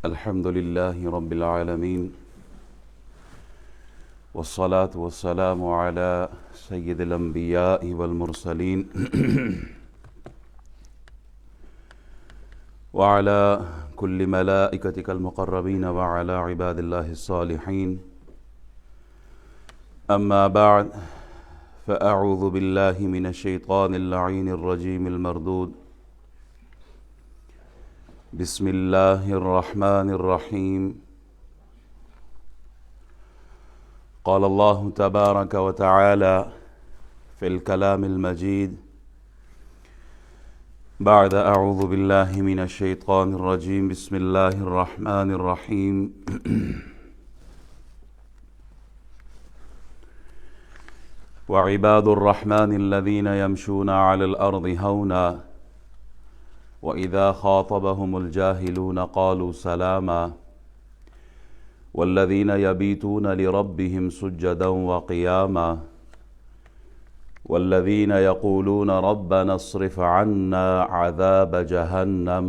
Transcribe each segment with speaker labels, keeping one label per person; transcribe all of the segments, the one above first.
Speaker 1: الحمد لله رب العالمين والصلاة والسلام على سيد الأنبياء والمرسلين وعلى كل ملائكتك المقربين وعلى عباد الله الصالحين. أما بعد، فأعوذ بالله من الشيطان اللعين الرجيم المردود. بسم الله الرحمن الرحيم. قال الله تبارك وتعالى في الكلام المجيد بعد أعوذ بالله من الشيطان الرجيم. بسم الله الرحمن الرحيم. وعباد الرحمن الذين يمشون على الأرض هونا وإذا خاطبهم الجاهلون قالوا سلاما والذين يبيتون لربهم سجدا وقياما والذين يقولون ربنا اصرف عنا عذاب جهنم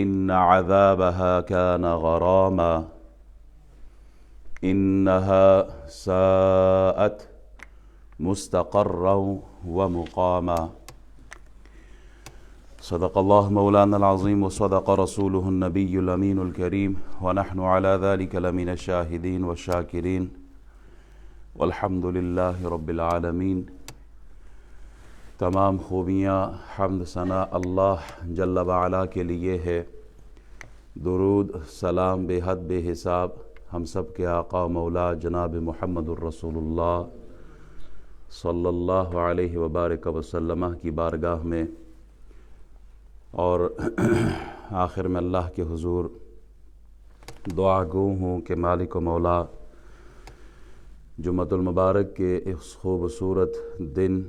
Speaker 1: إن عذابها كان غراما إنها ساءت مستقرا ومقاما. صدق الله مولانا العظيم وصدق رسوله النبي الأمين الكريم ونحن على ذلك لمن الشاهدين والشاكرين والحمد لله رب العالمین. تمام خوبیاں حمد ثنا اللہ جل وعلا کے لیے ہے. درود سلام بے حد بے حساب ہم سب کے آقا مولا جناب محمد الرسول اللہ صلی اللہ علیہ وبارک وسلم کی بارگاہ میں اور آخر میں اللہ کے حضور دعا گو ہوں کہ مالک و مولا جمعۃ المبارک کے اس خوبصورت دن،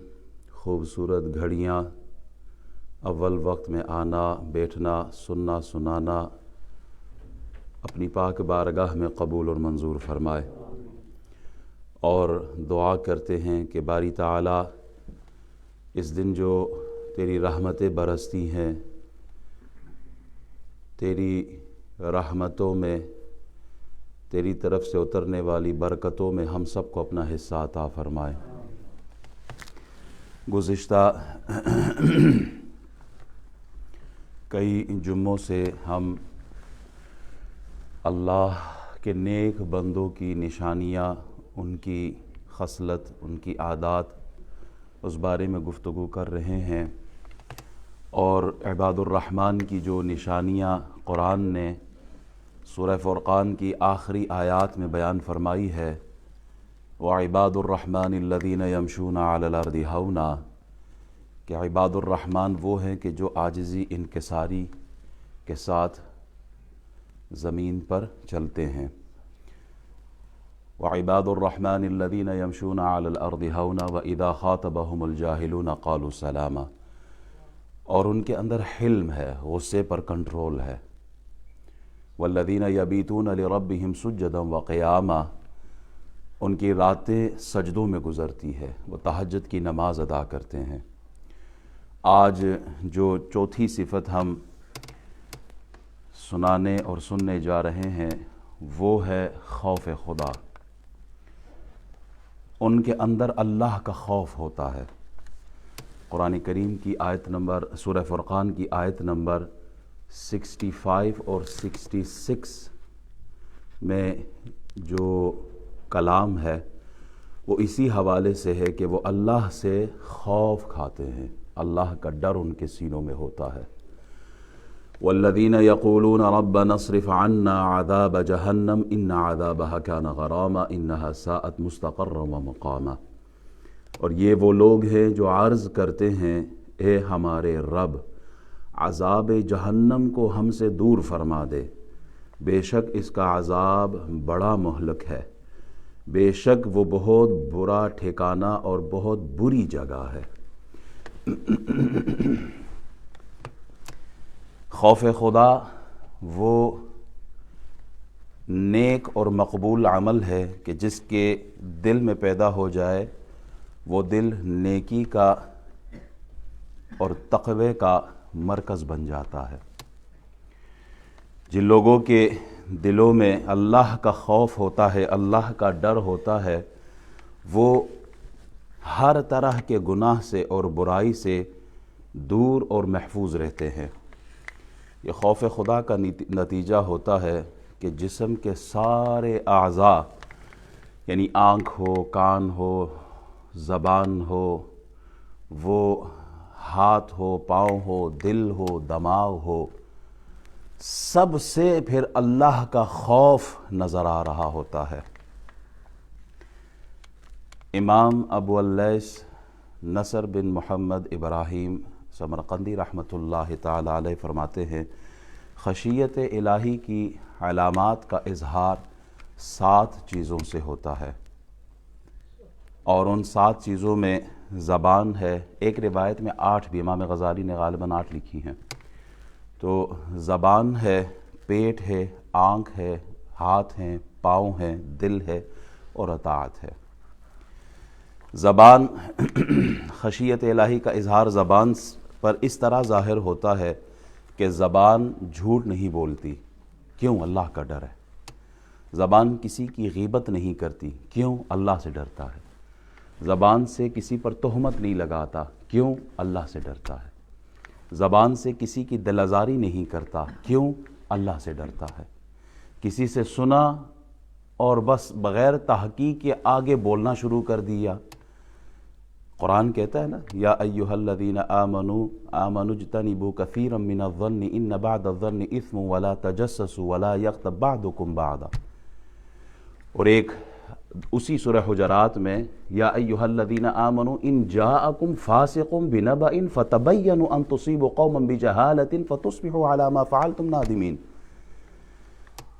Speaker 1: خوبصورت گھڑیاں، اول وقت میں آنا بیٹھنا سننا سنانا اپنی پاک بارگاہ میں قبول اور منظور فرمائے. اور دعا کرتے ہیں کہ باری تعالی اس دن جو تیری رحمتیں برستی ہیں، تیری رحمتوں میں، تیری طرف سے اترنے والی برکتوں میں ہم سب کو اپنا حصہ عطا فرمائے. گزشتہ کئی جمعوں سے ہم اللہ کے نیک بندوں کی نشانیاں، ان کی خصلت، ان کی عادات، اس بارے میں گفتگو کر رہے ہیں. اور عباد الرحمن کی جو نشانیاں قرآن نے سورہ فرقان کی آخری آیات میں بیان فرمائی ہے، وَعِبَادُ الرَّحْمَنِ الَّذِينَ يَمْشُونَ عَلَى الْأَرْضِ هَوْنًا، کہ عباد الرحمن وہ ہیں کہ جو عاجزی انکساری کے ساتھ زمین پر چلتے ہیں. وَعِبَادُ الرَّحْمَنِ الَّذِينَ يَمْشُونَ عَلَى الْأَرْضِ هَوْنًا وَإِذَا خَاطَبَهُمُ الْجَاهِلُونَ قَالُوا سَلَامًا، اور ان کے اندر حلم ہے، غصے پر کنٹرول ہے. وَالَّذِينَ يَبِيتُونَ لِرَبِّهِمْ سُجَّدًا وَقِيَامًا، ان کی راتیں سجدوں میں گزرتی ہے، وہ تہجد کی نماز ادا کرتے ہیں. آج جو چوتھی صفت ہم سنانے اور سننے جا رہے ہیں وہ ہے خوف خدا. ان کے اندر اللہ کا خوف ہوتا ہے. قرآن کریم کی آیت نمبر، سورہ فرقان کی آیت نمبر 65 اور 66 میں جو کلام ہے وہ اسی حوالے سے ہے کہ وہ اللہ سے خوف کھاتے ہیں، اللہ کا ڈر ان کے سینوں میں ہوتا ہے. وَالَّذِينَ يَقُولُونَ رَبَّنَا اصْرِفْ عَنَّا عَذَابَ جَهَنَّمَ إِنَّ عَذَابَهَا كَانَ غَرَامًا إِنَّهَا سَاءَتْ مُسْتَقَرًّا وَمُقَامًا. اور یہ وہ لوگ ہیں جو عرض کرتے ہیں اے ہمارے رب عذاب جہنم کو ہم سے دور فرما دے، بے شک اس کا عذاب بڑا مہلک ہے، بے شک وہ بہت برا ٹھکانہ اور بہت بری جگہ ہے. خوف خدا وہ نیک اور مقبول عمل ہے کہ جس کے دل میں پیدا ہو جائے وہ دل نیکی کا اور تقوی کا مرکز بن جاتا ہے. جن لوگوں کے دلوں میں اللہ کا خوف ہوتا ہے، اللہ کا ڈر ہوتا ہے، وہ ہر طرح کے گناہ سے اور برائی سے دور اور محفوظ رہتے ہیں۔ یہ خوف خدا کا نتیجہ ہوتا ہے کہ جسم کے سارے اعضاء، یعنی آنکھ ہو، کان ہو، زبان ہو، وہ ہاتھ ہو، پاؤں ہو، دل ہو، دماغ ہو، سب سے پھر اللہ کا خوف نظر آ رہا ہوتا ہے۔ امام ابو اللیث نصر بن محمد ابراہیم سمرقندی رحمۃ اللہ تعالی علیہ فرماتے ہیں، خشیت الہی کی علامات کا اظہار 7 چیزوں سے ہوتا ہے، اور ان 7 چیزوں میں زبان ہے۔ ایک روایت میں 8 بھی، امام غزالی نے غالباً 8 لکھی ہیں۔ تو زبان ہے، پیٹ ہے، آنکھ ہے، ہاتھ ہیں، پاؤں ہیں، دل ہے اور اطاعت ہے۔ زبان خشیت الہی کا اظہار زبان پر اس طرح ظاہر ہوتا ہے کہ زبان جھوٹ نہیں بولتی، کیوں؟ اللہ کا ڈر ہے۔ زبان کسی کی غیبت نہیں کرتی، کیوں؟ اللہ سے ڈرتا ہے۔ زبان سے کسی پر تہمت نہیں لگاتا، کیوں؟ اللہ سے ڈرتا ہے۔ زبان سے کسی کی دل آزاری نہیں کرتا، کیوں؟ اللہ سے ڈرتا ہے۔ کسی سے سنا اور بس بغیر تحقیق کے آگے بولنا شروع کر دیا۔ قرآن کہتا ہے نا، یا ایھا الذین آمنوا اجتنبوا کثیرا من الظن ان بعض الظن اثم ولا تجسسوا ولا یغتب بعضکم بعضا۔ اور ایک اسی سورہ حجرات میں، یا ایھا الذین آمنوا ان جاءکم فاسق بنبأ فتبینوا ان تصیبوا قوما بجہالۃ فتصبحوا علی ما فعلتم نادمین۔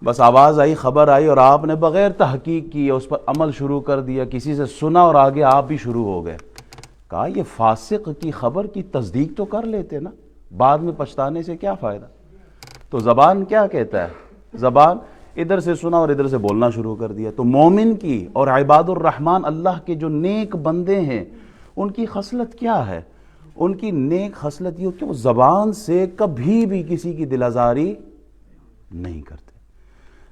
Speaker 1: بس آواز آئی، خبر آئی اور آپ نے بغیر تحقیق کیے اس پر عمل شروع کر دیا، کسی سے سنا اور آگے آپ بھی شروع ہو گئے۔ کہا یہ فاسق کی خبر کی تصدیق تو کر لیتے نا، بعد میں پچھتانے سے کیا فائدہ؟ تو زبان کیا کہتا ہے؟ زبان ادھر سے سنا اور ادھر سے بولنا شروع کر دیا۔ تو مومن کی اور عباد الرحمن اللہ کے جو نیک بندے ہیں، ان کی خصلت کیا ہے؟ ان کی نیک خصلت یہ کہ وہ زبان سے کبھی بھی کسی کی دل آزاری نہیں کرتے،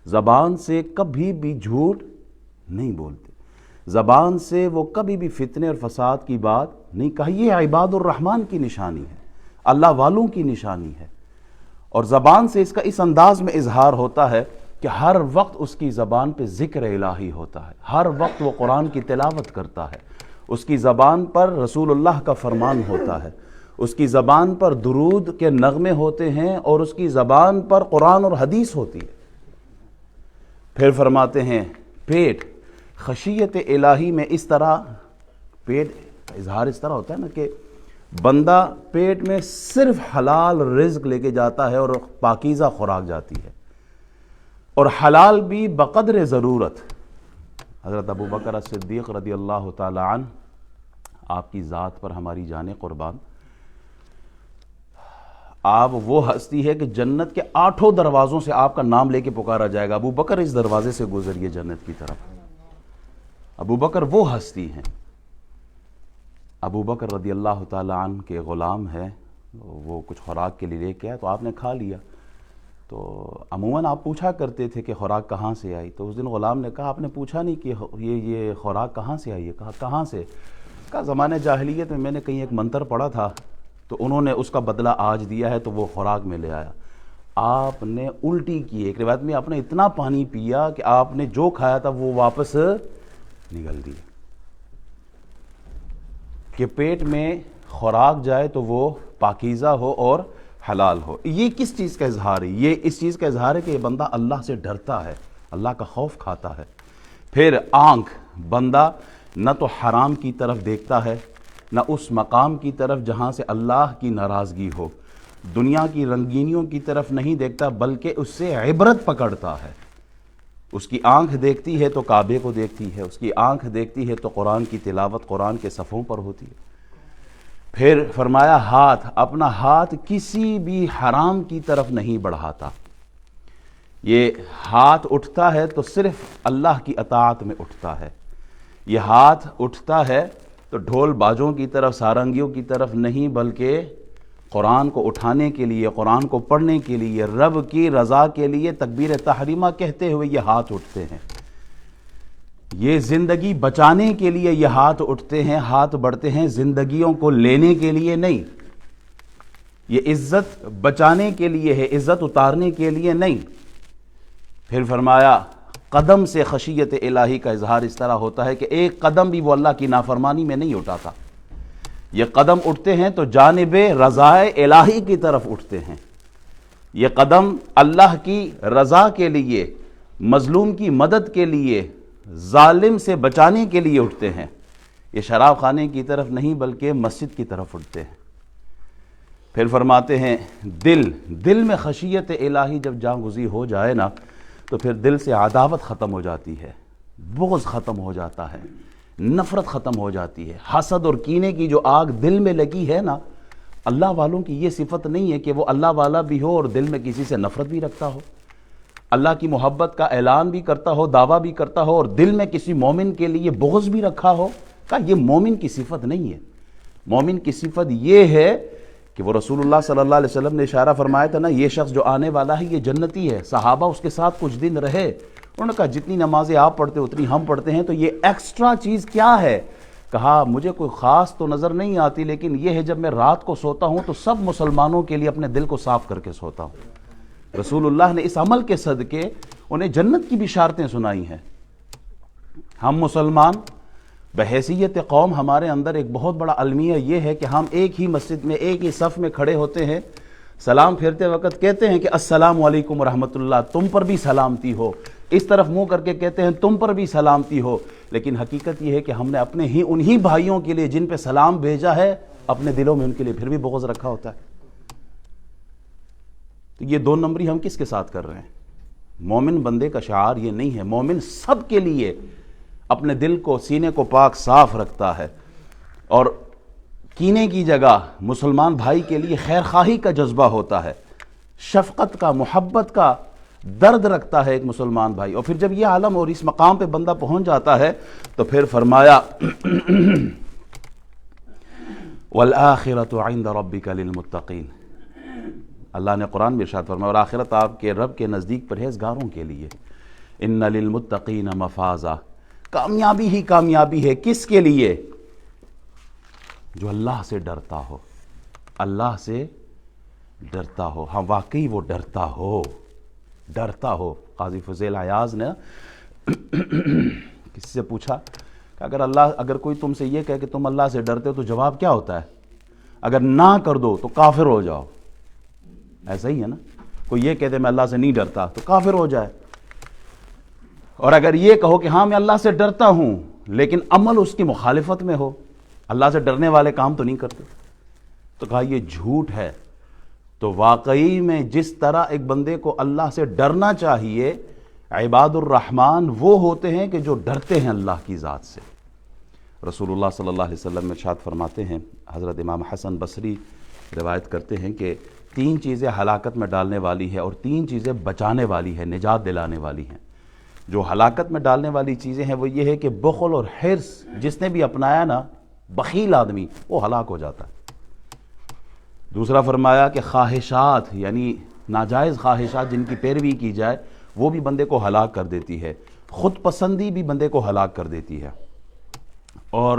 Speaker 1: زبان سے کبھی بھی جھوٹ نہیں بولتے، زبان سے وہ کبھی بھی فتنے اور فساد کی بات نہیں کہی۔ یہ عباد الرحمن کی نشانی ہے، اللہ والوں کی نشانی ہے۔ اور زبان سے اس کا اس انداز میں اظہار ہوتا ہے کہ ہر وقت اس کی زبان پہ ذکر الہی ہوتا ہے، ہر وقت وہ قرآن کی تلاوت کرتا ہے، اس کی زبان پر رسول اللہ کا فرمان ہوتا ہے، اس کی زبان پر درود کے نغمے ہوتے ہیں، اور اس کی زبان پر قرآن اور حدیث ہوتی ہے۔ پھر فرماتے ہیں پیٹ، خشیت الہی میں اس طرح پیٹ کا اظہار اس طرح ہوتا ہے نا کہ بندہ پیٹ میں صرف حلال رزق لے کے جاتا ہے اور پاکیزہ خوراک جاتی ہے، اور حلال بھی بقدر ضرورت۔ حضرت ابو بکر صدیق رضی اللہ تعالی عنہ، آپ کی ذات پر ہماری جانیں قربان، آپ وہ ہستی ہے کہ جنت کے 8 دروازوں سے آپ کا نام لے کے پکارا جائے گا، ابو بکر اس دروازے سے گزریے جنت کی طرف۔ ابو بکر وہ ہستی ہیں۔ ابو بکر رضی اللہ تعالی عنہ کے غلام ہے، وہ کچھ خوراک کے لیے لے کے آیا تو آپ نے کھا لیا۔ تو عموماً آپ پوچھا کرتے تھے کہ خوراک کہاں سے آئی، تو اس دن غلام نے کہا آپ نے پوچھا نہیں کہ یہ خوراک کہاں سے آئی ہے؟ کہا کہاں سے؟ کہا زمانے جاہلیت میں نے کہیں ایک منتر پڑھا تھا تو انہوں نے اس کا بدلہ آج دیا ہے، تو وہ خوراک میں لے آیا۔ آپ نے الٹی کی، ایک روایت میں آپ نے اتنا پانی پیا کہ آپ نے جو کھایا تھا وہ واپس نگل دی۔ کہ پیٹ میں خوراک جائے تو وہ پاکیزہ ہو اور حلال ہو۔ یہ کس چیز کا اظہار ہے؟ یہ اس چیز کا اظہار ہے کہ یہ بندہ اللہ سے ڈرتا ہے، اللہ کا خوف کھاتا ہے۔ پھر آنکھ، بندہ نہ تو حرام کی طرف دیکھتا ہے، نہ اس مقام کی طرف جہاں سے اللہ کی ناراضگی ہو، دنیا کی رنگینیوں کی طرف نہیں دیکھتا بلکہ اس سے عبرت پکڑتا ہے۔ اس کی آنکھ دیکھتی ہے تو کعبے کو دیکھتی ہے، اس کی آنکھ دیکھتی ہے تو قرآن کی تلاوت قرآن کے صفحوں پر ہوتی ہے۔ پھر فرمایا ہاتھ، اپنا ہاتھ کسی بھی حرام کی طرف نہیں بڑھاتا۔ یہ ہاتھ اٹھتا ہے تو صرف اللہ کی اطاعت میں اٹھتا ہے۔ یہ ہاتھ اٹھتا ہے تو ڈھول باجوں کی طرف، سارنگیوں کی طرف نہیں بلکہ قرآن کو اٹھانے کے لیے، قرآن کو پڑھنے کے لیے، رب کی رضا کے لیے تکبیر تحریمہ کہتے ہوئے یہ ہاتھ اٹھتے ہیں، یہ زندگی بچانے کے لیے یہ ہاتھ اٹھتے ہیں، ہاتھ بڑھتے ہیں، زندگیوں کو لینے کے لیے نہیں، یہ عزت بچانے کے لیے ہے، عزت اتارنے کے لیے نہیں۔ پھر فرمایا قدم سے خشیت الہی کا اظہار اس طرح ہوتا ہے کہ ایک قدم بھی وہ اللہ کی نافرمانی میں نہیں اٹھاتا، یہ قدم اٹھتے ہیں تو جانب رضائے الہی کی طرف اٹھتے ہیں، یہ قدم اللہ کی رضا کے لیے، مظلوم کی مدد کے لیے، ظالم سے بچانے کے لیے اٹھتے ہیں، یہ شراب خانے کی طرف نہیں بلکہ مسجد کی طرف اٹھتے ہیں۔ پھر فرماتے ہیں دل میں خشیت الہی جب جاگزی ہو جائے نا تو پھر دل سے عداوت ختم ہو جاتی ہے، بغض ختم ہو جاتا ہے، نفرت ختم ہو جاتی ہے، حسد اور کینے کی جو آگ دل میں لگی ہے نا، اللہ والوں کی یہ صفت نہیں ہے کہ وہ اللہ والا بھی ہو اور دل میں کسی سے نفرت بھی رکھتا ہو، اللہ کی محبت کا اعلان بھی کرتا ہو، دعویٰ بھی کرتا ہو اور دل میں کسی مومن کے لیے بغض بھی رکھا ہو۔ کہا یہ مومن کی صفت نہیں ہے، مومن کی صفت یہ ہے کہ وہ رسول اللہ صلی اللہ علیہ وسلم نے اشارہ فرمایا تھا نا، یہ شخص جو آنے والا ہے یہ جنتی ہے۔ صحابہ اس کے ساتھ کچھ دن رہے، انہوں نے کہا جتنی نمازیں آپ پڑھتے اتنی ہم پڑھتے ہیں، تو یہ ایکسٹرا چیز کیا ہے؟ کہا مجھے کوئی خاص تو نظر نہیں آتی، لیکن یہ ہے جب میں رات کو سوتا ہوں تو سب مسلمانوں کے لیے اپنے دل کو صاف کر کے سوتا ہوں۔ رسول اللہ نے اس عمل کے صدقے انہیں جنت کی بشارتیں سنائی ہیں۔ ہم مسلمان بحیثیت قوم، ہمارے اندر ایک بہت بڑا المیہ یہ ہے کہ ہم ایک ہی مسجد میں ایک ہی صف میں کھڑے ہوتے ہیں، سلام پھیرتے وقت کہتے ہیں کہ السلام علیکم ورحمۃ اللہ، تم پر بھی سلامتی ہو، اس طرف منہ کر کے کہتے ہیں تم پر بھی سلامتی ہو، لیکن حقیقت یہ ہے کہ ہم نے اپنے ہی انہی بھائیوں کے لیے جن پہ سلام بھیجا ہے اپنے دلوں میں ان کے لیے پھر بھی بغض رکھا ہوتا ہے۔ تو یہ دو نمبری ہم کس کے ساتھ کر رہے ہیں؟ مومن بندے کا شعار یہ نہیں ہے، مومن سب کے لیے اپنے دل کو، سینے کو پاک صاف رکھتا ہے، اور کینے کی جگہ مسلمان بھائی کے لیے خیر خواہی کا جذبہ ہوتا ہے، شفقت کا، محبت کا درد رکھتا ہے ایک مسلمان بھائی۔ اور پھر جب یہ عالم اور اس مقام پہ بندہ پہنچ جاتا ہے تو پھر فرمایا وَالْآخِرَةُ عِنْدَ رَبِّكَ لِلْمُتَّقِينَ، اللہ نے قرآن میں ارشاد فرمایا اور آخرت آپ کے رب کے نزدیک پرہیزگاروں کے لیے، اِنَّ لِلْمُتَّقِينَ مَفَازًا، کامیابی ہی کامیابی ہے۔ کس کے لیے؟ جو اللہ سے ڈرتا ہو، اللہ سے ڈرتا ہو، ہاں واقعی وہ ڈرتا ہو، ڈرتا ہو۔ قاضی فضیل عیاض نے کسی سے پوچھا کہ اگر کوئی تم سے یہ کہے کہ تم اللہ سے ڈرتے ہو تو جواب کیا ہوتا ہے؟ اگر نہ کر دو تو کافر ہو جاؤ، ایسا ہی ہے نا، کوئی یہ کہتے میں اللہ سے نہیں ڈرتا تو کافر ہو جائے، اور اگر یہ کہو کہ ہاں میں اللہ سے ڈرتا ہوں لیکن عمل اس کی مخالفت میں ہو، اللہ سے ڈرنے والے کام تو نہیں کرتے، تو کہا یہ جھوٹ ہے۔ تو واقعی میں جس طرح ایک بندے کو اللہ سے ڈرنا چاہیے، عباد الرحمن وہ ہوتے ہیں کہ جو ڈرتے ہیں اللہ کی ذات سے۔ رسول اللہ صلی اللہ علیہ وسلم ارشاد فرماتے ہیں، حضرت امام حسن بصری روایت کرتے ہیں کہ 3 چیزیں ہلاکت میں ڈالنے والی ہے اور 3 چیزیں بچانے والی ہے، نجات دلانے والی ہیں۔ جو ہلاکت میں ڈالنے والی چیزیں ہیں وہ یہ ہے کہ بخل اور حرص جس نے بھی اپنایا نا، بخیل آدمی وہ ہلاک ہو جاتا ہے۔ دوسرا فرمایا کہ خواہشات، یعنی ناجائز خواہشات جن کی پیروی کی جائے وہ بھی بندے کو ہلاک کر دیتی ہے، خود پسندی بھی بندے کو ہلاک کر دیتی ہے۔ اور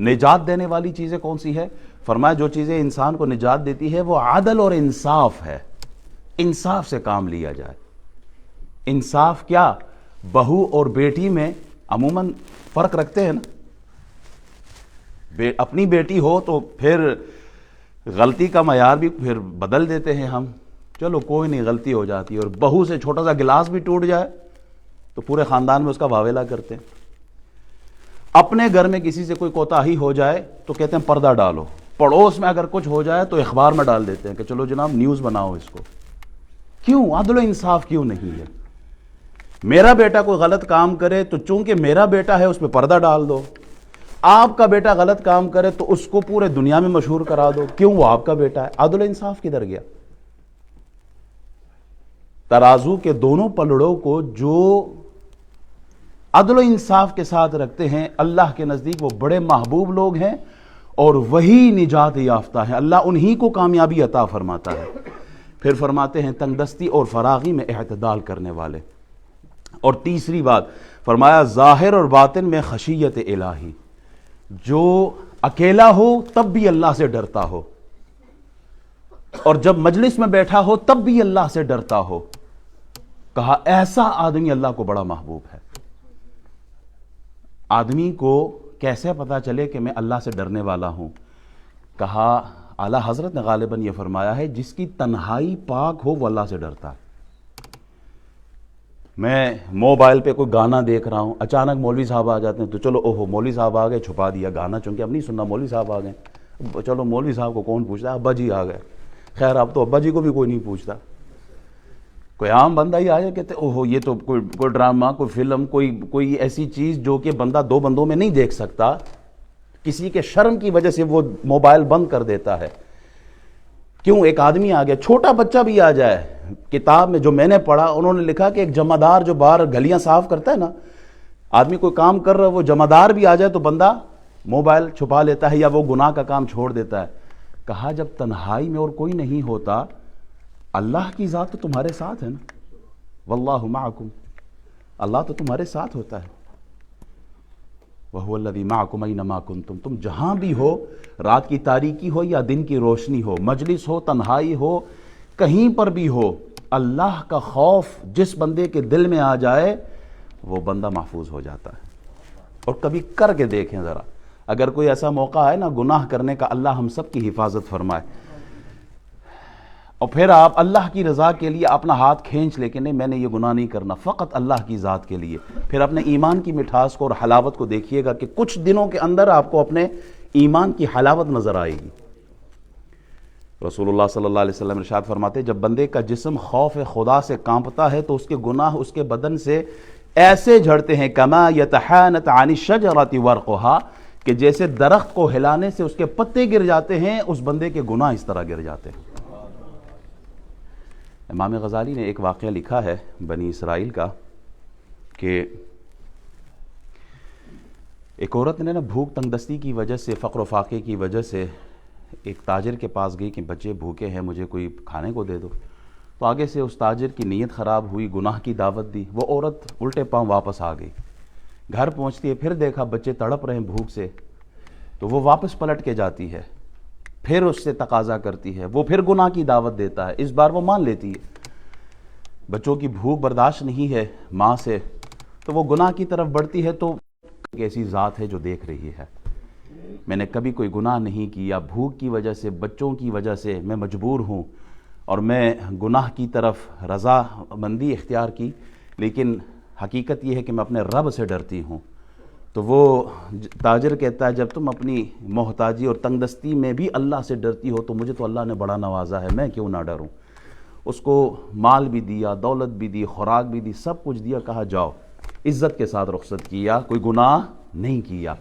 Speaker 1: نجات دینے والی چیزیں کون سی ہے؟ فرمایا جو چیزیں انسان کو نجات دیتی ہے وہ عدل اور انصاف ہے، انصاف سے کام لیا جائے۔ انصاف کیا؟ بہو اور بیٹی میں عموماً فرق رکھتے ہیں نا، اپنی بیٹی ہو تو پھر غلطی کا معیار بھی پھر بدل دیتے ہیں ہم، چلو کوئی نہیں غلطی ہو جاتی، اور بہو سے چھوٹا سا گلاس بھی ٹوٹ جائے تو پورے خاندان میں اس کا واویلا کرتے ہیں۔ اپنے گھر میں کسی سے کوئی کوتاہی ہو جائے تو کہتے ہیں پردہ ڈالو، پڑوس میں اگر کچھ ہو جائے تو اخبار میں ڈال دیتے ہیں کہ چلو جناب نیوز بناؤ اس کو۔ کیوں؟ عدل و انصاف کیوں نہیں ہے؟ میرا بیٹا کوئی غلط کام کرے تو چونکہ میرا بیٹا ہے اس پہ پردہ ڈال دو، آپ کا بیٹا غلط کام کرے تو اس کو پورے دنیا میں مشہور کرا دو، کیوں؟ وہ آپ کا بیٹا ہے۔ عدل و انصاف کدھر گیا؟ ترازو کے دونوں پلڑوں کو جو عدل و انصاف کے ساتھ رکھتے ہیں اللہ کے نزدیک وہ بڑے محبوب لوگ ہیں، اور وہی نجات یافتہ ہے، اللہ انہی کو کامیابی عطا فرماتا ہے۔ پھر فرماتے ہیں تنگ دستی اور فراغی میں اعتدال کرنے والے۔ اور تیسری بات فرمایا ظاہر اور باطن میں خشیت الہی، جو اکیلا ہو تب بھی اللہ سے ڈرتا ہو، اور جب مجلس میں بیٹھا ہو تب بھی اللہ سے ڈرتا ہو۔ کہا ایسا آدمی اللہ کو بڑا محبوب ہے۔ آدمی کو کیسے پتا چلے کہ میں اللہ سے ڈرنے والا ہوں؟ کہا اعلیٰ حضرت نے غالباً یہ فرمایا ہے جس کی تنہائی پاک ہو وہ اللہ سے ڈرتا ہے۔ میں موبائل پہ کوئی گانا دیکھ رہا ہوں، اچانک مولوی صاحب آ جاتے ہیں تو چلو اوہو مولوی صاحب آ گئے، چھپا دیا گانا، چونکہ اب نہیں سننا، مولوی صاحب آ گئے، چلو مولوی صاحب کو کون پوچھتا ہے، ابا جی آ گئے، خیر اب تو ابا جی کو بھی کوئی نہیں پوچھتا۔ کوئی عام بندہ ہی آیا کہتے اوہو یہ تو کوئی ڈرامہ، کوئی فلم، کوئی ایسی چیز جو کہ بندہ دو بندوں میں نہیں دیکھ سکتا، کسی کے شرم کی وجہ سے وہ موبائل بند کر دیتا ہے۔ کیوں؟ ایک آدمی آ گیا، چھوٹا بچہ بھی آ جائے۔ کتاب میں جو میں نے پڑھا انہوں نے لکھا کہ ایک جمعدار جو باہر گلیاں صاف کرتا ہے نا، آدمی کوئی کام کر رہا ہے، وہ جمعدار بھی آ جائے تو بندہ موبائل چھپا لیتا ہے یا وہ گناہ کا کام چھوڑ دیتا ہے۔ کہا جب تنہائی میں اور کوئی نہیں ہوتا، اللہ کی ذات تو تمہارے ساتھ ہے نا، واللہ معکم، اللہ تو تمہارے ساتھ ہوتا ہے۔ وَهُوَ الَّذِي مَعَكُمْ أَيْنَمَا كُنْتُمْ، تم جہاں بھی ہو، رات کی تاریکی ہو یا دن کی روشنی ہو، مجلس ہو، تنہائی ہو، کہیں پر بھی ہو، اللہ کا خوف جس بندے کے دل میں آ جائے وہ بندہ محفوظ ہو جاتا ہے۔ اور کبھی کر کے دیکھیں ذرا، اگر کوئی ایسا موقع آئے نا گناہ کرنے کا، اللہ ہم سب کی حفاظت فرمائے، اور پھر آپ اللہ کی رضا کے لیے اپنا ہاتھ کھینچ لے کہ نہیں میں نے یہ گناہ نہیں کرنا، فقط اللہ کی ذات کے لیے، پھر اپنے ایمان کی مٹھاس کو اور حلاوت کو دیکھیے گا کہ کچھ دنوں کے اندر آپ کو اپنے ایمان کی حلاوت نظر آئے گی۔ رسول اللہ صلی اللہ علیہ وسلم ارشاد فرماتے جب بندے کا جسم خوف خدا سے کانپتا ہے تو اس کے گناہ اس کے بدن سے ایسے جھڑتے ہیں کما یتحانت عن الشجرۃ ورقھا، کہ جیسے درخت کو ہلانے سے اس کے پتے گر جاتے ہیں، اس بندے کے گناہ اس طرح گر جاتے ہیں۔ امام غزالی نے ایک واقعہ لکھا ہے بنی اسرائیل کا کہ ایک عورت نے نا بھوک تنگ دستی کی وجہ سے، فقر و فاقے کی وجہ سے ایک تاجر کے پاس گئی کہ بچے بھوکے ہیں، مجھے کوئی کھانے کو دے دو۔ تو آگے سے اس تاجر کی نیت خراب ہوئی، گناہ کی دعوت دی، وہ عورت الٹے پاؤں واپس آ گئی۔ گھر پہنچتی ہے، پھر دیکھا بچے تڑپ رہے ہیں بھوک سے، تو وہ واپس پلٹ کے جاتی ہے، پھر اس سے تقاضا کرتی ہے، وہ پھر گناہ کی دعوت دیتا ہے، اس بار وہ مان لیتی ہے۔ بچوں کی بھوک برداشت نہیں ہے ماں سے، تو وہ گناہ کی طرف بڑھتی ہے، تو ایک ایسی ذات ہے جو دیکھ رہی ہے، میں نے کبھی کوئی گناہ نہیں کیا، بھوک کی وجہ سے، بچوں کی وجہ سے میں مجبور ہوں اور میں گناہ کی طرف رضا مندی اختیار کی، لیکن حقیقت یہ ہے کہ میں اپنے رب سے ڈرتی ہوں۔ تو وہ تاجر کہتا ہے جب تم اپنی محتاجی اور تنگ دستی میں بھی اللہ سے ڈرتی ہو تو مجھے تو اللہ نے بڑا نوازا ہے، میں کیوں نہ ڈروں۔ اس کو مال بھی دیا، دولت بھی دی، خوراک بھی دی، سب کچھ دیا، کہا جاؤ، عزت کے ساتھ رخصت کیا، کوئی گناہ نہیں کیا۔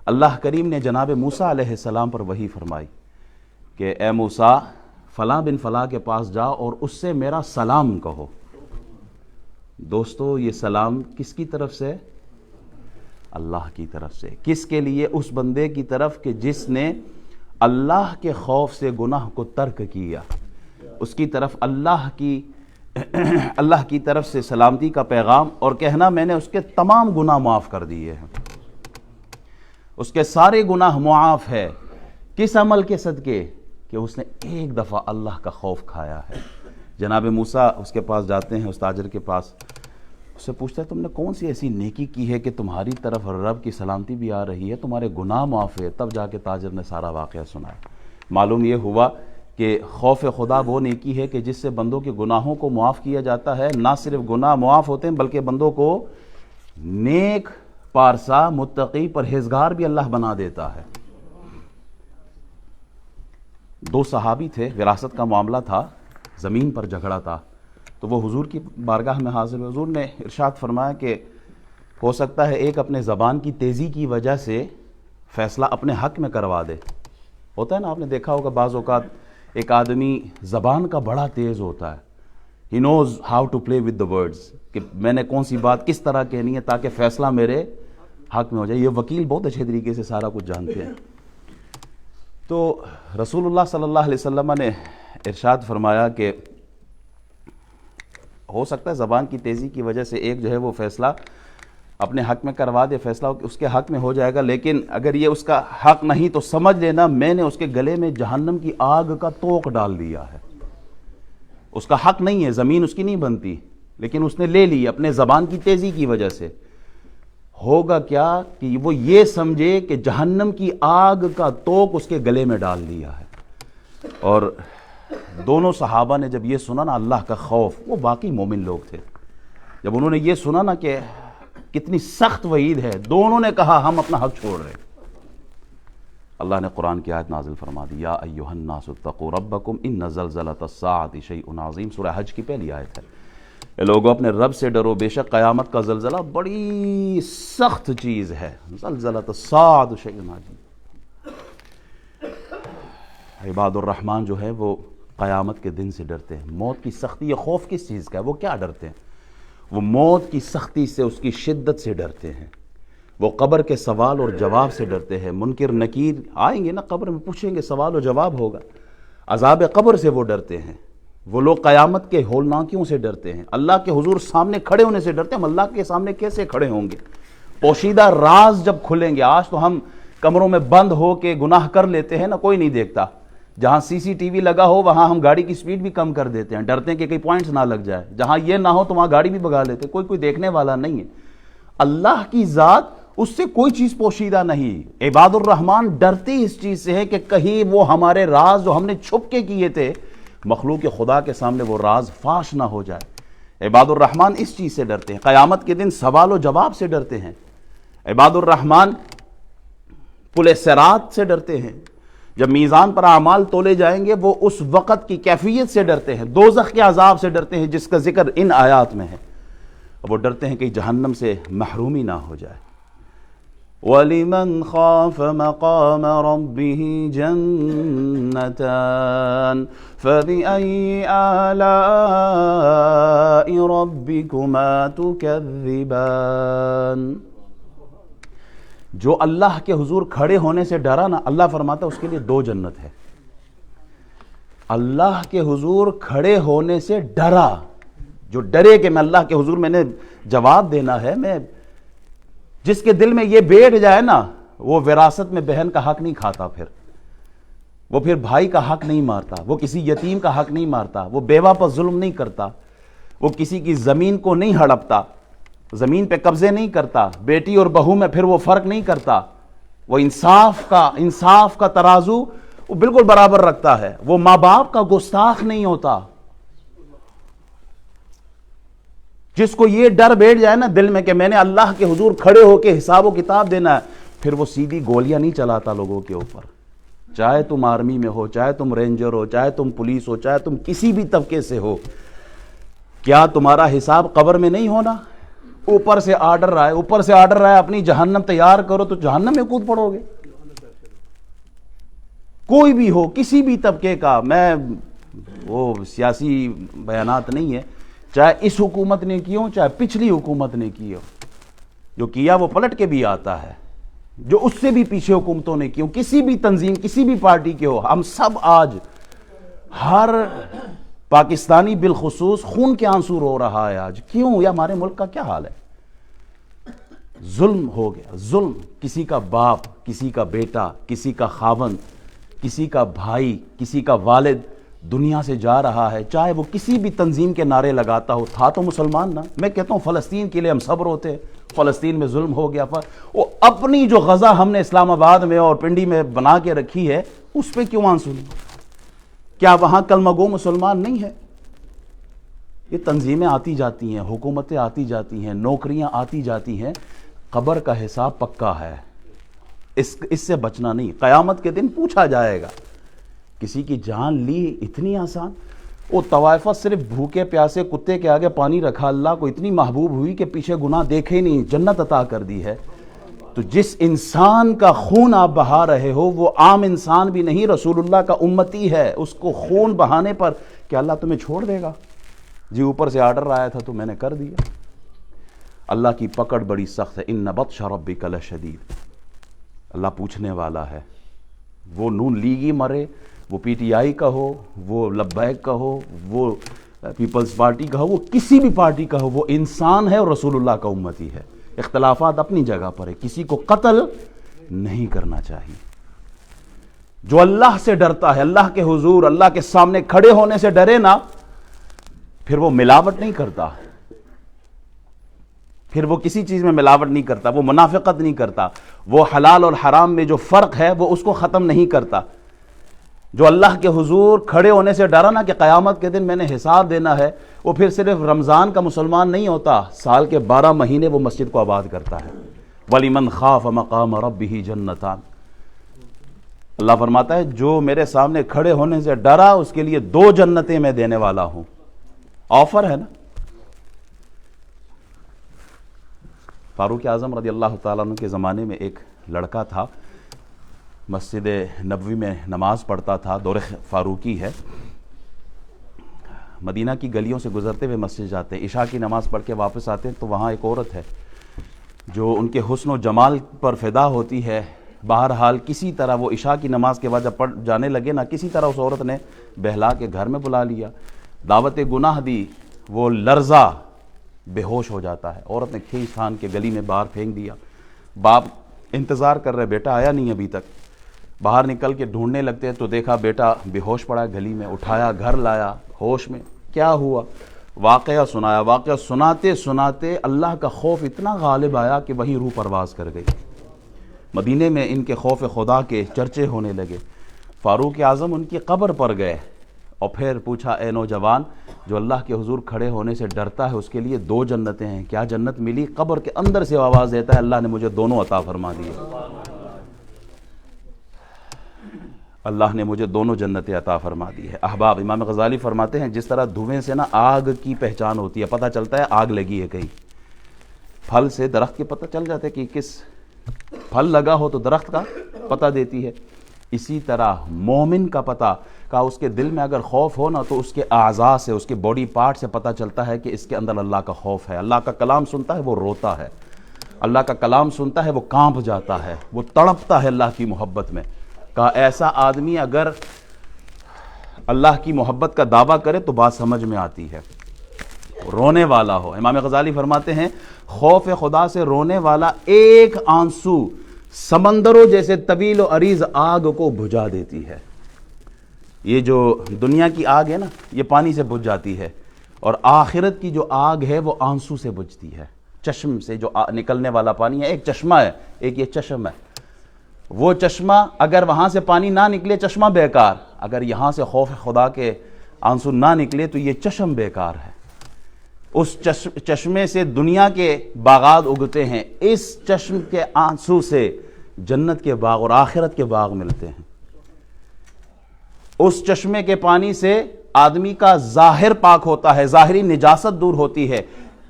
Speaker 1: اللہ کریم نے جناب موسیٰ علیہ السلام پر وحی فرمائی کہ اے موسیٰ فلاں بن فلاں کے پاس جاؤ اور اس سے میرا سلام کہو۔ دوستو یہ سلام کس کی طرف سے؟ اللہ کی طرف سے۔ کس کے لیے؟ اس بندے کی طرف کہ جس نے اللہ کے خوف سے گناہ کو ترک کیا، اس کی طرف اللہ کی طرف سے سلامتی کا پیغام، اور کہنا میں نے اس کے تمام گناہ معاف کر دیے ہیں، اس کے سارے گناہ معاف ہے۔ کس عمل کے صدقے؟ کہ اس نے ایک دفعہ اللہ کا خوف کھایا ہے۔ جناب موسیٰ اس کے پاس جاتے ہیں، اس تاجر کے پاس، اس سے پوچھتا ہے تم نے کون سی ایسی نیکی کی ہے کہ تمہاری طرف رب کی سلامتی بھی آ رہی ہے، تمہارے گناہ معاف ہے؟ تب جا کے تاجر نے سارا واقعہ سنایا۔ معلوم یہ ہوا کہ خوف خدا وہ نیکی ہے کہ جس سے بندوں کے گناہوں کو معاف کیا جاتا ہے، نہ صرف گناہ معاف ہوتے ہیں بلکہ بندوں کو نیک، پارسا، متقی، پرہیزگار بھی اللہ بنا دیتا ہے۔ دو صحابی تھے، وراثت کا معاملہ تھا، زمین پر جھگڑا تھا، تو وہ حضور کی بارگاہ میں حاضر ہوئے۔ حضور نے ارشاد فرمایا کہ ہو سکتا ہے ایک اپنے زبان کی تیزی کی وجہ سے فیصلہ اپنے حق میں کروا دے۔ ہوتا ہے نا، آپ نے دیکھا ہوگا بعض اوقات ایک آدمی زبان کا بڑا تیز ہوتا ہے، he knows how to play with the words, کہ میں نے کون سی بات کس طرح کہنی ہے تاکہ فیصلہ میرے حق میں ہو جائے۔ یہ وکیل بہت اچھے طریقے سے سارا کچھ جانتے ہیں۔ تو حضور نے ارشاد فرمایا کہ ہو سکتا ہے ایک اپنے زبان کی تیزی کی وجہ سے فیصلہ اپنے حق میں کروا دے۔ ہوتا ہے نا، آپ نے دیکھا ہوگا بعض اوقات ایک آدمی زبان کا بڑا تیز ہوتا ہے، he knows how to play with the words, کہ میں نے کون سی بات کس طرح کہنی ہے تاکہ فیصلہ میرے حق میں ہو جائے۔ یہ وکیل بہت اچھے طریقے سے سارا کچھ جانتے ہیں۔ تو رسول اللہ صلی اللہ علیہ وسلم نے ارشاد فرمایا کہ ہو سکتا ہے زبان کی تیزی کی وجہ سے ایک جو ہے وہ فیصلہ اپنے حق میں کروا دے، فیصلہ اس کے حق میں ہو جائے گا، لیکن اگر یہ اس کا حق نہیں تو سمجھ لینا میں نے اس کے گلے میں جہنم کی آگ کا توق ڈال دیا ہے۔ اس کا حق نہیں ہے، زمین اس کی نہیں بنتی، لیکن اس نے لے لی اپنے زبان کی تیزی کی وجہ سے۔ ہوگا کیا کہ وہ یہ سمجھے کہ جہنم کی آگ کا توق اس کے گلے میں ڈال دیا ہے۔ اور دونوں صحابہ نے جب یہ سنا نا اللہ کا خوف، وہ باقی مومن لوگ تھے، جب انہوں نے یہ سنا نا کہ کتنی سخت وعید ہے، دونوں نے کہا ہم اپنا حق چھوڑ رہے۔ اللہ نے قرآن کی آیت نازل فرما دی، یا ایھا الناس اتقوا ربکم ان زلزلۃ الساعۃ شیء عظیم، سورہ حج کی پہلی آیت ہے۔ اے لوگوں اپنے رب سے ڈرو، بے شک قیامت کا زلزلہ بڑی سخت چیز ہے۔ زلزلۃ الساعۃ شیء عظیم۔ عباد الرحمن جو ہے وہ قیامت کے دن سے ڈرتے ہیں۔ موت کی سختی، یہ خوف کس چیز کا ہے؟ وہ کیا ڈرتے ہیں؟ وہ موت کی سختی سے، اس کی شدت سے ڈرتے ہیں۔ وہ قبر کے سوال اور جواب سے ڈرتے ہیں۔ منکر نکیر آئیں گے نا قبر میں، پوچھیں گے، سوال و جواب ہوگا۔ عذاب قبر سے وہ ڈرتے ہیں۔ وہ لوگ قیامت کے ہولناکیوں سے ڈرتے ہیں۔ اللہ کے حضور سامنے کھڑے ہونے سے ڈرتے ہیں۔ ہم اللہ کے سامنے کیسے کھڑے ہوں گے؟ پوشیدہ راز جب کھلیں گے۔ آج تو ہم کمروں میں بند ہو کے گناہ کر لیتے ہیں نا، کوئی نہیں دیکھتا۔ جہاں سی سی ٹی وی لگا ہو وہاں ہم گاڑی کی سپیڈ بھی کم کر دیتے ہیں، ڈرتے ہیں کہ کئی پوائنٹس نہ لگ جائے۔ جہاں یہ نہ ہو تو وہاں گاڑی بھی بھگا لیتے ہیں، کوئی دیکھنے والا نہیں ہے۔ اللہ کی ذات، اس سے کوئی چیز پوشیدہ نہیں۔ عباد الرحمن ڈرتے اس چیز سے ہے کہ کہیں وہ ہمارے راز جو ہم نے چھپ کے کیے تھے مخلوق خدا کے سامنے وہ راز فاش نہ ہو جائے۔ عباد الرحمن اس چیز سے ڈرتے ہیں۔ قیامت کے دن سوال و جواب سے ڈرتے ہیں۔ عباد الرحمن پل صراط سے ڈرتے ہیں۔ جب میزان پر اعمال تولے جائیں گے وہ اس وقت کی کیفیت سے ڈرتے ہیں۔ دوزخ کے عذاب سے ڈرتے ہیں جس کا ذکر ان آیات میں ہے۔ وہ ڈرتے ہیں کہ جہنم سے محرومی نہ ہو جائے۔ وَلِمَنْ خَافَ مَقَامَ رَبِّهِ جَنَّتَانِ فَبِأَيِّ آلَاءِ رَبِّكُمَا تُكَذِّبَانِ۔ جو اللہ کے حضور کھڑے ہونے سے ڈرا نا، اللہ فرماتا ہے اس کے لیے 2 جنت ہے۔ اللہ کے حضور کھڑے ہونے سے ڈرا، جو ڈرے کہ میں اللہ کے حضور میں نے جواب دینا ہے، میں جس کے دل میں یہ بیٹھ جائے نا، وہ وراثت میں بہن کا حق نہیں کھاتا، وہ پھر بھائی کا حق نہیں مارتا، وہ کسی یتیم کا حق نہیں مارتا، وہ بیوہ پر ظلم نہیں کرتا، وہ کسی کی زمین کو نہیں ہڑپتا، زمین پہ قبضے نہیں کرتا، بیٹی اور بہو میں پھر وہ فرق نہیں کرتا، وہ انصاف کا ترازو وہ بالکل برابر رکھتا ہے، وہ ماں باپ کا گستاخ نہیں ہوتا۔ جس کو یہ ڈر بیٹھ جائے نا دل میں کہ میں نے اللہ کے حضور کھڑے ہو کے حساب و کتاب دینا ہے، پھر وہ سیدھی گولیاں نہیں چلاتا لوگوں کے اوپر۔ چاہے تم آرمی میں ہو، چاہے تم رینجر ہو، چاہے تم پولیس ہو، چاہے تم کسی بھی طبقے سے ہو، کیا تمہارا حساب قبر میں نہیں ہونا؟ اوپر سے آرڈر آئے، اپنی جہنم تیار کرو تو جہنم میں کود پڑو گے۔ کوئی بھی ہو، کسی بھی طبقے کا، میں وہ سیاسی بیانات نہیں ہے، چاہے اس حکومت نے کی ہو، چاہے پچھلی حکومت نے کی ہو، جو کیا وہ پلٹ کے بھی آتا ہے، جو اس سے بھی پیچھے حکومتوں نے کی ہو، کسی بھی تنظیم، کسی بھی پارٹی کے ہو، ہم سب آج، ہر پاکستانی بالخصوص خون کے آنسو رو رہا ہے آج۔ کیوں؟ یہ ہمارے ملک کا کیا حال ہے؟ ظلم ہو گیا، ظلم، کسی کا باپ، کسی کا بیٹا، کسی کا خاوند، کسی کا بھائی، کسی کا والد دنیا سے جا رہا ہے، چاہے وہ کسی بھی تنظیم کے نعرے لگاتا ہو، تھا تو مسلمان نا۔ میں کہتا ہوں فلسطین کے لیے ہم صبر ہوتے، فلسطین میں ظلم ہو گیا، وہ اپنی جو غزہ ہم نے اسلام آباد میں اور پنڈی میں بنا کے رکھی ہے اس پہ کیوں آنسو نہیں؟ کیا وہاں کلمہ گو مسلمان نہیں ہے؟ یہ تنظیمیں آتی جاتی ہیں، حکومتیں آتی جاتی ہیں، نوکریاں آتی جاتی ہیں، قبر کا حساب پکا ہے، اس سے بچنا نہیں۔ قیامت کے دن پوچھا جائے گا، کسی کی جان لی اتنی آسان؟ وہ طوائفہ صرف بھوکے پیاسے کتے کے آگے پانی رکھا، اللہ کو اتنی محبوب ہوئی کہ پیچھے گناہ دیکھے ہی نہیں، جنت عطا کر دی ہے۔ تو جس انسان کا خون آپ بہا رہے ہو وہ عام انسان بھی نہیں، رسول اللہ کا امتی ہے، اس کو خون بہانے پر کیا اللہ تمہیں چھوڑ دے گا؟ جی اوپر سے آرڈر آیا تھا تو میں نے کر دیا۔ اللہ کی پکڑ بڑی سخت ہے، ان بطش ربک لشدید، اللہ پوچھنے والا ہے، وہ نون لیگی مرے، وہ پی ٹی آئی کا ہو، وہ لبیک کا ہو، وہ پیپلز پارٹی کا ہو، وہ کسی بھی پارٹی کا ہو، وہ انسان ہے اور رسول اللہ کا امتی ہے۔ اختلافات اپنی جگہ پر ہے، کسی کو قتل نہیں کرنا چاہیے۔ جو اللہ سے ڈرتا ہے، اللہ کے حضور، اللہ کے سامنے کھڑے ہونے سے ڈرے نا، پھر وہ ملاوٹ نہیں کرتا، پھر وہ کسی چیز میں ملاوٹ نہیں کرتا، وہ منافقت نہیں کرتا، وہ حلال اور حرام میں جو فرق ہے وہ اس کو ختم نہیں کرتا۔ جو اللہ کے حضور کھڑے ہونے سے ڈرا نا کہ قیامت کے دن میں نے حساب دینا ہے، وہ پھر صرف رمضان کا مسلمان نہیں ہوتا، سال کے 12 مہینے وہ مسجد کو آباد کرتا ہے۔ وَلِمَنْ خَافَ مَقَامَ رَبِّهِ جَنَّتَانِ، اللہ فرماتا ہے جو میرے سامنے کھڑے ہونے سے ڈرا اس کے لیے 2 جنتیں میں دینے والا ہوں۔ آفر ہے نا۔ فاروق اعظم رضی اللہ تعالیٰ عنہ کے زمانے میں ایک لڑکا تھا، مسجد نبوی میں نماز پڑھتا تھا، دور فاروقی ہے، مدینہ کی گلیوں سے گزرتے ہوئے مسجد جاتے ہیں، عشاء کی نماز پڑھ کے واپس آتے ہیں تو وہاں ایک عورت ہے جو ان کے حسن و جمال پر فدا ہوتی ہے۔ بہرحال کسی طرح وہ عشاء کی نماز کے بعد جب پڑھ جانے لگے نا، کسی طرح اس عورت نے بہلا کے گھر میں بلا لیا، دعوت گناہ دی، وہ لرزہ بے ہوش ہو جاتا ہے۔ عورت نے کھینچ تھان کے گلی میں باہر پھینک دیا۔ باپ انتظار کر رہے، بیٹا آیا نہیں ابھی تک، باہر نکل کے ڈھونڈنے لگتے ہیں تو دیکھا بیٹا بے ہوش پڑا ہے گلی میں، اٹھایا، گھر لایا، ہوش میں۔ کیا ہوا؟ واقعہ سنایا۔ واقعہ سناتے سناتے اللہ کا خوف اتنا غالب آیا کہ وہیں روح پرواز کر گئی۔ مدینے میں ان کے خوف خدا کے چرچے ہونے لگے۔ فاروق اعظم ان کی قبر پر گئے اور پھر پوچھا، اے نوجوان، جو اللہ کے حضور کھڑے ہونے سے ڈرتا ہے اس کے لیے 2 جنتیں ہیں، کیا جنت ملی؟ قبر کے اندر سے آواز دیتا ہے، اللہ نے مجھے دونوں عطا فرما دیے، اللہ نے مجھے دونوں جنتیں عطا فرما دی ہے۔ احباب، امام غزالی فرماتے ہیں جس طرح دھویں سے نا آگ کی پہچان ہوتی ہے، پتہ چلتا ہے آگ لگی ہے کہیں، پھل سے درخت کے پتہ چل جاتا ہے کہ کس پھل لگا ہو تو درخت کا پتہ دیتی ہے، اسی طرح مومن کا پتہ کا اس کے دل میں اگر خوف ہو نا تو اس کے اعضاء سے، اس کے باڈی پارٹ سے پتہ چلتا ہے کہ اس کے اندر اللہ کا خوف ہے۔ اللہ کا کلام سنتا ہے وہ روتا ہے، اللہ کا کلام سنتا ہے وہ کانپ جاتا ہے، وہ تڑپتا ہے اللہ کی محبت میں۔ کہا ایسا آدمی اگر اللہ کی محبت کا دعویٰ کرے تو بات سمجھ میں آتی ہے، رونے والا ہو۔ امام غزالی فرماتے ہیں خوف خدا سے رونے والا ایک آنسو سمندروں جیسے طویل و عریض آگ کو بجھا دیتی ہے۔ یہ جو دنیا کی آگ ہے نا، یہ پانی سے بجھ جاتی ہے، اور آخرت کی جو آگ ہے وہ آنسو سے بجھتی ہے۔ چشم سے جو نکلنے والا پانی ہے، ایک چشمہ ہے، ایک یہ چشم ہے، وہ چشمہ اگر وہاں سے پانی نہ نکلے چشمہ بیکار، اگر یہاں سے خوف خدا کے آنسو نہ نکلے تو یہ چشم بیکار ہے۔ اس چشمے سے دنیا کے باغات اگتے ہیں، اس چشم کے آنسو سے جنت کے باغ اور آخرت کے باغ ملتے ہیں۔ اس چشمے کے پانی سے آدمی کا ظاہر پاک ہوتا ہے، ظاہری نجاست دور ہوتی ہے۔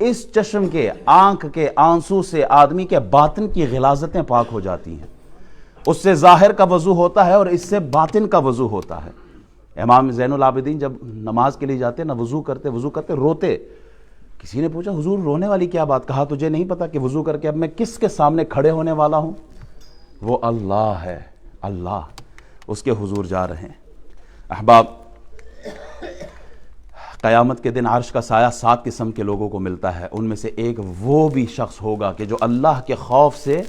Speaker 1: اس چشم کے آنکھ کے آنسو سے آدمی کے باطن کی غلاظتیں پاک ہو جاتی ہیں۔ اس سے ظاہر کا وضو ہوتا ہے اور اس سے باطن کا وضو ہوتا ہے۔ امام زین العابدین جب نماز کے لیے جاتے نہ وضو کرتے روتے۔ کسی نے پوچھا حضور رونے والی کیا بات؟ کہا تجھے نہیں پتا کہ وضو کر کے اب میں کس کے سامنے کھڑے ہونے والا ہوں؟ وہ اللہ ہے، اللہ، اس کے حضور جا رہے ہیں۔ احباب، قیامت کے دن عرش کا سایہ 7 قسم کے لوگوں کو ملتا ہے، ان میں سے ایک وہ بھی شخص ہوگا کہ جو اللہ کے خوف سے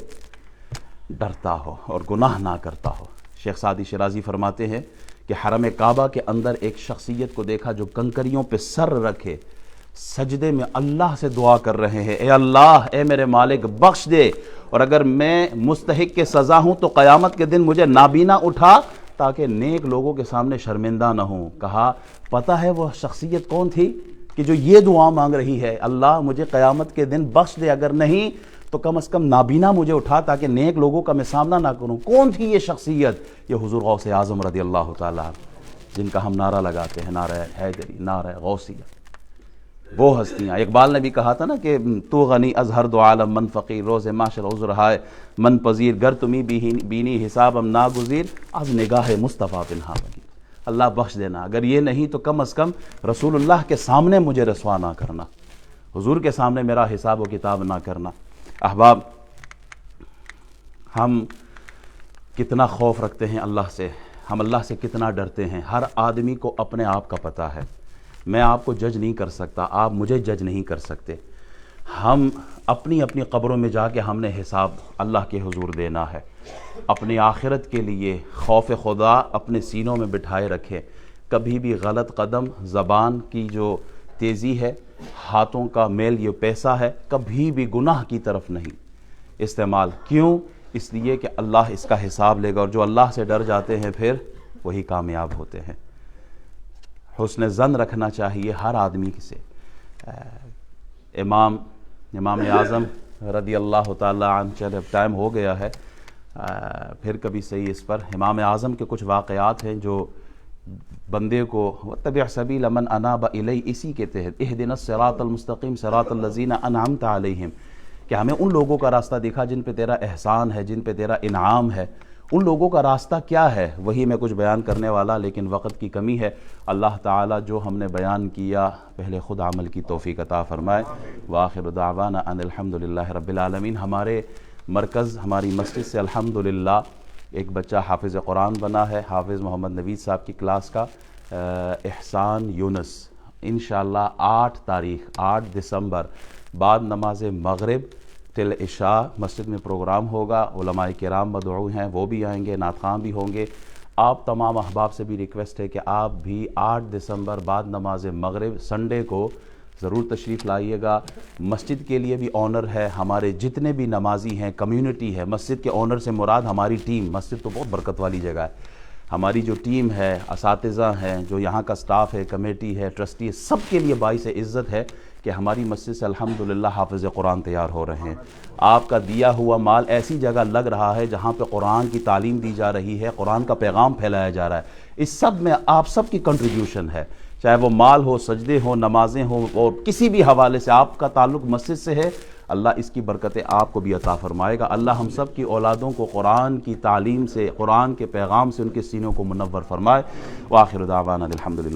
Speaker 1: ڈرتا ہو اور گناہ نہ کرتا ہو۔ شیخ سعدی شیرازی فرماتے ہیں کہ حرم کعبہ کے اندر ایک شخصیت کو دیکھا جو کنکریوں پہ سر رکھے سجدے میں اللہ سے دعا کر رہے ہیں، اے اللہ، اے میرے مالک، بخش دے، اور اگر میں مستحق کے سزا ہوں تو قیامت کے دن مجھے نابینا اٹھا تاکہ نیک لوگوں کے سامنے شرمندہ نہ ہوں۔ کہا پتہ ہے وہ شخصیت کون تھی کہ جو یہ دعا مانگ رہی ہے، اللہ مجھے قیامت کے دن بخش دے، اگر نہیں تو کم از کم نابینا مجھے اٹھا تاکہ نیک لوگوں کا میں سامنا نہ کروں۔ کون تھی یہ شخصیت؟ یہ حضور غوث اعظم رضی اللہ تعالیٰ جن کا ہم نعرہ لگاتے ہیں، نعرہ حیدری، نعرہ غوثیہ۔ وہ ہستیاں، اقبال نے بھی کہا تھا نا کہ تو غنی از ہر دو عالم من فقیر، روز معاشر عذر ہائے من پذیر، گر تمی بینی حسابم ناگزیر، از نگاہ مصطفیٰ پنہا بگیر۔ اللہ بخش دینا، اگر یہ نہیں تو کم از کم رسول اللہ کے سامنے مجھے رسوا نہ کرنا، حضور کے سامنے میرا حساب و کتاب نہ کرنا۔ احباب، ہم کتنا خوف رکھتے ہیں اللہ سے، ہم اللہ سے کتنا ڈرتے ہیں۔ ہر آدمی کو اپنے آپ کا پتہ ہے، میں آپ کو جج نہیں کر سکتا، آپ مجھے جج نہیں کر سکتے۔ ہم اپنی اپنی قبروں میں جا کے ہم نے حساب اللہ کے حضور دینا ہے۔ اپنی آخرت کے لیے خوف خدا اپنے سینوں میں بٹھائے رکھیں۔ کبھی بھی غلط قدم، زبان کی جو تیزی ہے، ہاتھوں کا میل، یہ پیسہ ہے، کبھی بھی گناہ کی طرف نہیں استعمال۔ کیوں؟ اس لیے کہ اللہ اس کا حساب لے گا، اور جو اللہ سے ڈر جاتے ہیں پھر وہی کامیاب ہوتے ہیں۔ حسن ظن رکھنا چاہیے ہر آدمی سے۔ امام اعظم رضی اللہ تعالی عنہ، چلے اب ٹائم ہو گیا ہے، پھر کبھی صحیح اس پر۔ امام اعظم کے کچھ واقعات ہیں جو بندے کو وَاتَّبِعْ سَبِيلَ مَنْ أَنَابَ إِلَيْهِ، اسی کے تحت اهْدِنَا الصِّرَاطَ الْمُسْتَقِيمَ صِرَاطَ الَّذِينَ أَنْعَمْتَ عَلَيْهِمْ، کہ ہمیں ان لوگوں کا راستہ دکھا جن پہ تیرا احسان ہے، جن پہ تیرا انعام ہے۔ ان لوگوں کا راستہ کیا ہے؟ وہی میں کچھ بیان کرنے والا، لیکن وقت کی کمی ہے۔ اللہ تعالیٰ جو ہم نے بیان کیا پہلے خود عمل کی توفیق عطا فرمائے۔ وآخر دعوانا ان الحمدللہ رب العالمین۔ ہمارے مرکز، ہماری مسجد سے الحمدللہ ایک بچہ حافظ قرآن بنا ہے، حافظ محمد نوید صاحب کی کلاس کا، احسان یونس۔ انشاءاللہ 8 دسمبر بعد نماز مغرب تل عشاء مسجد میں پروگرام ہوگا۔ علماء کرام مدعو ہیں، وہ بھی آئیں گے، نعت خواں بھی ہوں گے۔ آپ تمام احباب سے بھی ریکویسٹ ہے کہ آپ بھی 8 دسمبر بعد نماز مغرب سنڈے کو ضرور تشریف لائیے گا۔ مسجد کے لیے بھی آنر ہے، ہمارے جتنے بھی نمازی ہیں، کمیونٹی ہے، مسجد کے آنر سے مراد ہماری ٹیم۔ مسجد تو بہت برکت والی جگہ ہے، ہماری جو ٹیم ہے، اساتذہ ہیں، جو یہاں کا سٹاف ہے، کمیٹی ہے، ٹرسٹی ہے، سب کے لیے باعث عزت ہے کہ ہماری مسجد سے الحمدللہ حافظ قرآن تیار ہو رہے ہیں۔ آپ کا دیا ہوا مال ایسی جگہ لگ رہا ہے جہاں پہ قرآن کی تعلیم دی جا رہی ہے، قرآن کا پیغام پھیلایا جا رہا ہے۔ اس سب میں آپ سب کی کنٹریبیوشن ہے، چاہے وہ مال ہو، سجدے ہوں، نمازیں ہوں، اور کسی بھی حوالے سے آپ کا تعلق مسجد سے ہے۔ اللہ اس کی برکتیں آپ کو بھی عطا فرمائے گا۔ اللہ ہم سب کی اولادوں کو قرآن کی تعلیم سے، قرآن کے پیغام سے ان کے سینوں کو منور فرمائے۔ وآخر دعوانا الحمدللہ۔